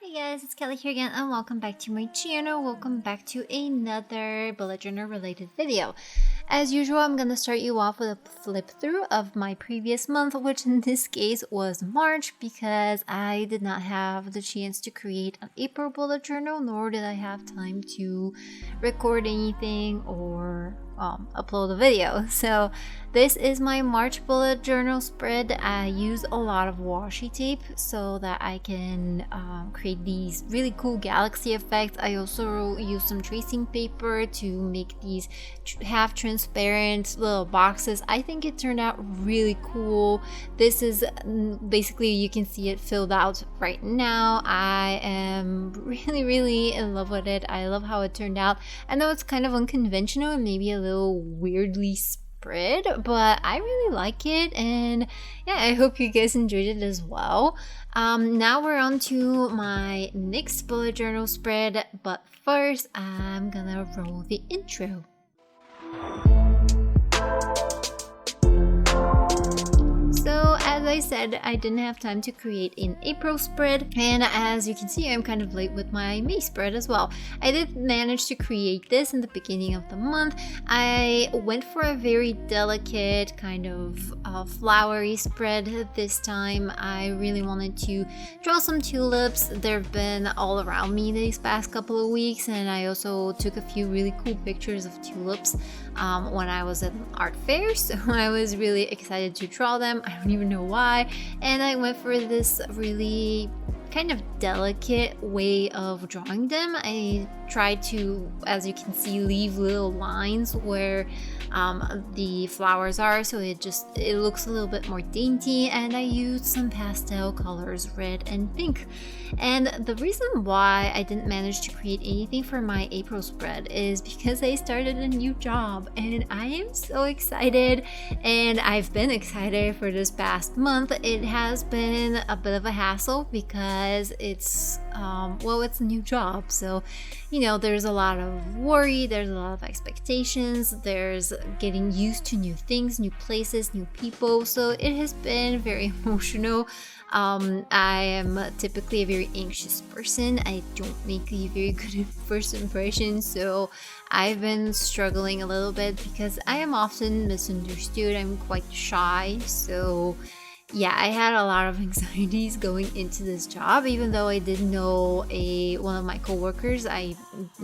Hey guys, it's Kelly here again and welcome back to my channel. Welcome back to another bullet journal related video. As usual, I'm gonna start you off with a flip through of my previous month, which in this case was March, because I did not have the chance to create an April bullet journal, nor did I have time to record anything or upload a video. So this is my March bullet journal spread. I use a lot of washi tape so that I can create these really cool galaxy effects. I also use some tracing paper to make these half transparent little boxes. I think it turned out really cool. This is basically, you can see it filled out right now. I am really in love with it. I love how it turned out. I know it's kind of unconventional and maybe a little weirdly spread, but I really like it, and yeah, I hope you guys enjoyed it as well. Now we're on to my next bullet journal spread, but first I'm gonna roll the intro. So as I said, I didn't have time to create an April spread, and as you can see, I'm kind of late with my May spread as well. I did manage to create this in the beginning of the month. I went for a very delicate kind of flowery spread this time. I really wanted to draw some tulips. They've been all around me these past couple of weeks, and I also took a few really cool pictures of tulips when I was at an art fair, so I was really excited to draw them. I don't even know why, and I went for this really kind of delicate way of drawing them. I tried to, as you can see, leave little lines where the flowers are, so it looks a little bit more dainty, and I used some pastel colors, red and pink. And the reason why I didn't manage to create anything for my April spread is because I started a new job, and I am so excited, and I've been excited for this past month. It has been a bit of a hassle because it's it's a new job, so you know, there's a lot of worry, there's a lot of expectations, there's getting used to new things, new places, new people, so it has been very emotional. I am typically a very anxious person. I don't make a very good first impression, so I've been struggling a little bit because I am often misunderstood. I'm quite shy, so yeah, I had a lot of anxieties going into this job, even though I did know one of my coworkers. I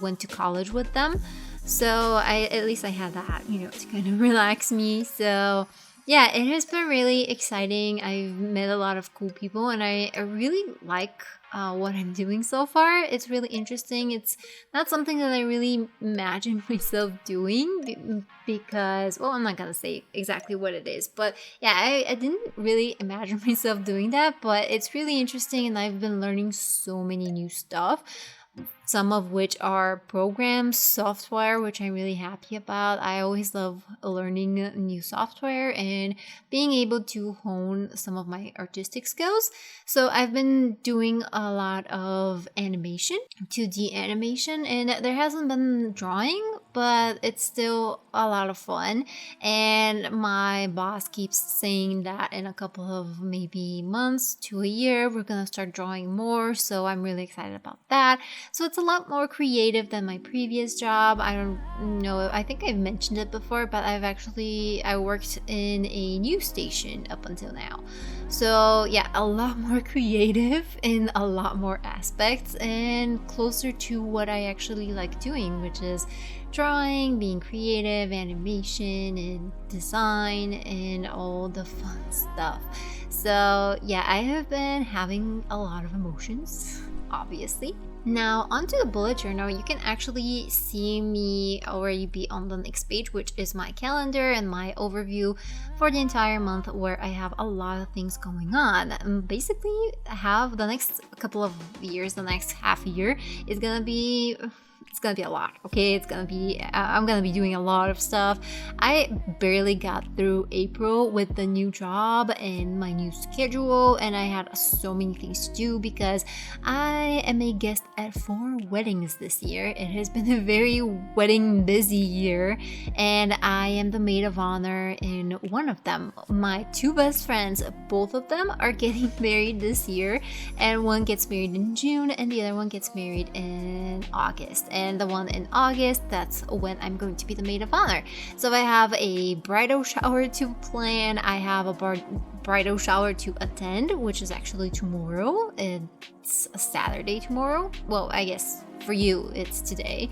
went to college with them, so at least I had that, you know, to kind of relax me. So yeah, it has been really exciting. I've met a lot of cool people, and I really like what I'm doing so far. It's really interesting. It's not something that I really imagined myself doing because, well, I'm not gonna say exactly what it is, but yeah, I didn't really imagine myself doing that, but it's really interesting, and I've been learning so many new stuff. Some of which are programs, software, which I'm really happy about. I always love learning new software and being able to hone some of my artistic skills. So I've been doing a lot of animation, 2D animation, and there hasn't been drawing, but it's still a lot of fun. And my boss keeps saying that in a couple of maybe months to a year, we're gonna start drawing more. So I'm really excited about that. So it's a lot more creative than my previous job. I don't know, I think I've mentioned it before, but I worked in a news station up until now. So yeah, a lot more creative in a lot more aspects and closer to what I actually like doing, which is drawing, being creative, animation, and design, and all the fun stuff. So yeah, I have been having a lot of emotions, obviously. Now onto the bullet journal. You can actually see me already be on the next page, which is my calendar and my overview for the entire month, where I have a lot of things going on. And basically, I have the next couple of years, the next half year is gonna be gonna be a lot, okay? It's gonna be, I'm gonna be doing a lot of stuff. I barely got through April with the new job and my new schedule, and I had so many things to do because I am a guest at 4 weddings this year. It has been a very wedding busy year, and I am the maid of honor in one of them. My 2 best friends, both of them are getting married this year, and one gets married in June and the other one gets married in August. And the one in August, that's when I'm going to be the maid of honor. So I have a bridal shower to plan, I have a bridal shower to attend, which is actually tomorrow. It's a Saturday tomorrow. Well, I guess for you it's today.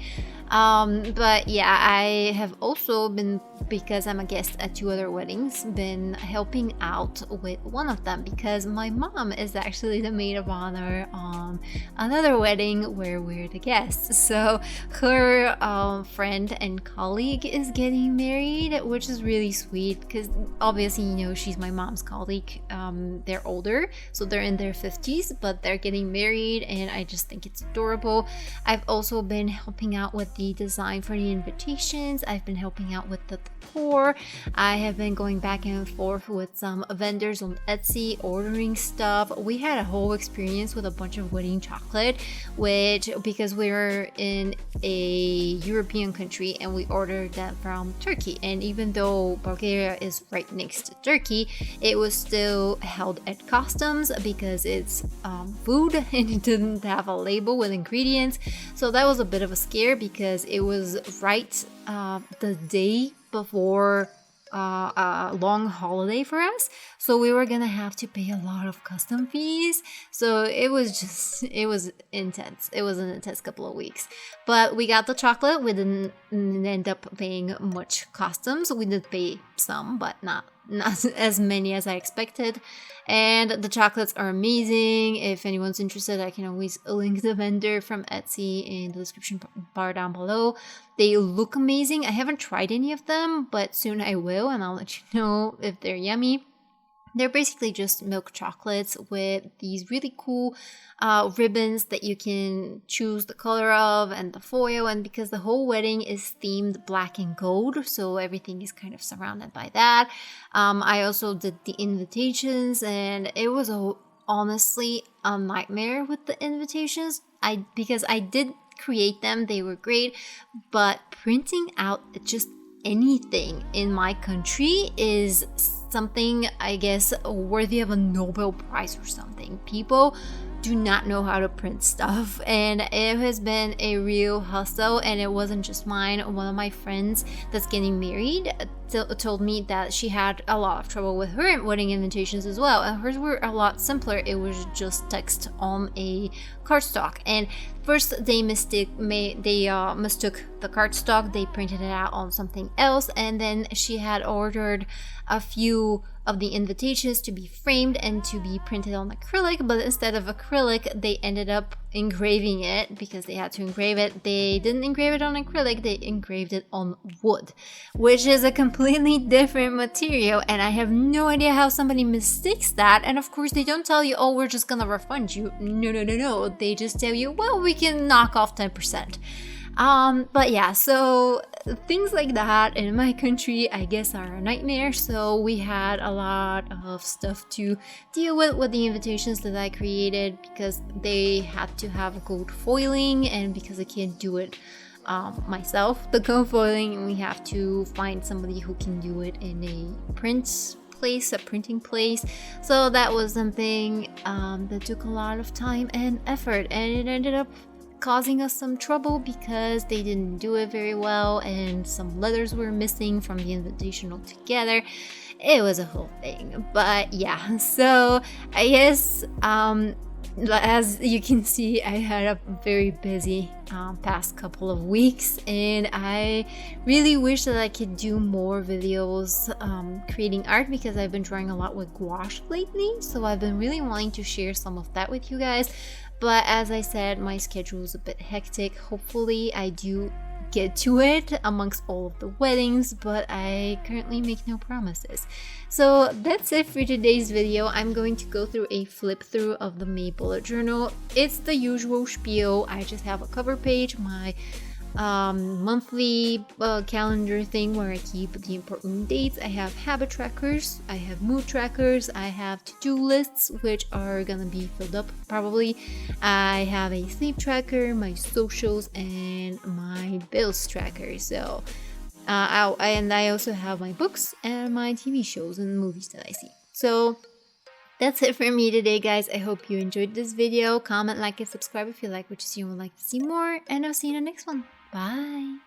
But yeah, I have also been, because I'm a guest at 2 other weddings, been helping out with one of them because my mom is actually the maid of honor on another wedding where we're the guests. So her friend and colleague is getting married, which is really sweet because obviously, you know, she's my mom's colleague. They're older, so they're in their 50s, but they're getting married, and I just think it's adorable. I've also been helping out with the design for the invitations. I've been helping out with the decor. I have been going back and forth with some vendors on Etsy ordering stuff. We had a whole experience with a bunch of wedding chocolate, which, because we're in a European country and we ordered that from Turkey, and even though Bulgaria is right next to Turkey, it was still held at customs because it's food and it didn't have a label with ingredients. So that was a bit of a scare because it was right the day before a long holiday for us, so we were gonna have to pay a lot of custom fees. So it was intense. It was an intense couple of weeks, but we got the chocolate. We didn't end up paying much customs. We did pay some, but not as many as I expected. And the chocolates are amazing. If anyone's interested, I can always link the vendor from Etsy in the description bar down below. They look amazing. I haven't tried any of them, but soon I will, and I'll let you know if they're yummy. They're basically just milk chocolates with these really cool ribbons that you can choose the color of and the foil. And because the whole wedding is themed black and gold, so everything is kind of surrounded by that. I also did the invitations, and it was honestly a nightmare with the invitations. Because I did create them, they were great, but printing out just anything in my country is something, I guess, worthy of a Nobel Prize or something. People do not know how to print stuff, and it has been a real hustle. And it wasn't just mine. One of my friends that's getting married told me that she had a lot of trouble with her wedding invitations as well, and hers were a lot simpler. It was just text on a cardstock, and first they mistook the cardstock. They printed it out on something else, and then she had ordered a few of the invitations to be framed and to be printed on acrylic, but instead of acrylic they ended up engraving it because they had to engrave it. They didn't engrave it on acrylic, they engraved it on wood, which is a completely different material, and I have no idea how somebody mistakes that. And of course they don't tell you, oh, we're just gonna refund you. No, they just tell you, well, we can knock off 10%. But yeah, so things like that in my country, I guess, are a nightmare. So we had a lot of stuff to deal with the invitations that I created, because they had to have gold foiling, and because I can't do it myself, the gold foiling, we have to find somebody who can do it in a printing place. So that was something that took a lot of time and effort, and it ended up causing us some trouble because they didn't do it very well, and some letters were missing from the invitation altogether. It was a whole thing. But yeah, so I guess as you can see, I had a very busy past couple of weeks, and I really wish that I could do more videos creating art, because I've been drawing a lot with gouache lately, so I've been really wanting to share some of that with you guys. But as I said, my schedule is a bit hectic. Hopefully I do get to it amongst all of the weddings, but I currently make no promises. So that's it for today's video. I'm going to go through a flip through of the May bullet journal. It's the usual spiel. I just have a cover page, my monthly calendar thing where I keep the important dates. I have habit trackers, I have mood trackers, I have to-do lists, which are gonna be filled up probably. I have a sleep tracker, my socials, and my bills tracker. So and I also have my books and my TV shows and movies that I see. So that's it for me today, guys. I hope you enjoyed this video. Comment, like, and subscribe if you like what you see and would like to see more. And I'll see you in the next one. Bye!